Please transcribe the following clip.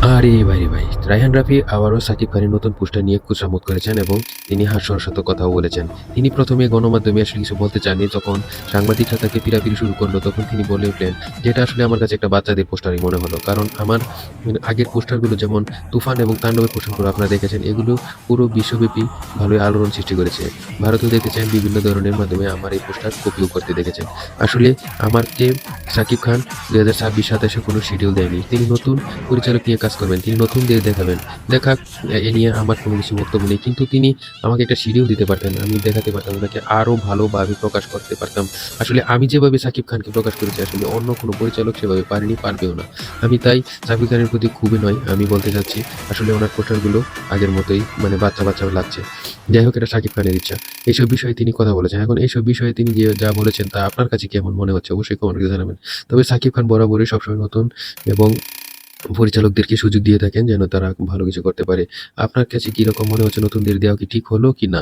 আরে ভাই রে ভাই! রায়হান রাফি আবারও সাকিব খানের নতুন পোস্টার নিয়ে কুচামোদ করেছেন এবং তিনি হাস্যরসাত্মক কথাও বলেছেন। তিনি ১ম এ গণমাধ্যমে আসলে কিছু বলতে চাননি। যখন সাংবাদিকরা তাকে পিটাপিটি শুরু করলো, তখন তিনি বলে উঠলেন যে, "এটা আসলে আমার কাছে একটা বাচ্চাদের পোস্টারই মনে হলো।" কারণ আমার আগের পোস্টারগুলো যেমন 'তুফান' এবং 'তাণ্ডবের' পোস্টারগুলো আপনারা দেখেছেন, এগুলো পুরো বিশ্বব্যাপী ভালোই আলোড়ন সৃষ্টি করেছে। ভারতেও দেখেছেন, বিভিন্ন ধরনের মাধ্যমে আমার এই পোস্টার কপিও করতে দেখেছেন। আসলে আমাকে সাকিব খান ২০২৬-২৭ এ কোনো শিডিউল দেয়নি। তিনি নতুন পরিচালক নিয়ে কাজ করবেন। তিনি নতুন দিয়ে দেখাবেন। দেখাক, এ নিয়ে আমার কোনো কিছু বক্তব্য নেই। কিন্তু তিনি আমাকে একটা শিডিউল দিতে পারতেন। আমি দেখাতে পারতাম উনাকে আরো ভালোভাবে প্রকাশ করতে পারতাম। আসলে আমি যেভাবে সাকিব খানকে প্রকাশ করেছি আসলে অন্য কোনো পরিচালক সেভাবে পারেনি, পারবেও না। আমি তাই সাকিব খানের প্রতি খুবই নয়। আমি বলতে চাচ্ছি আসলে উনার পোস্টারগুলো আগের মতোই মানে বাচ্চা লাগছে। যাই হোক, এটা সাকিব খানের ইচ্ছা। এইসব বিষয়ে তিনি কথা বলেছেন। এখন এইসব বিষয়ে তিনি যা বলেছেন তা আপনার কাছে কেমন মনে হচ্ছে? অবশ্যই কমেন্ট করে জানাবেন। তবে সাকিব খান বরাবরই সবসময় নতুন এবং পরিচালকদেরকে সুযোগ দিয়ে থাকেন যেন তারা ভালো কিছু করতে পারে। আপনার কাছে কিরকম মনে হচ্ছে, নতুনদের দেওয়া কি ঠিক হলো কি না?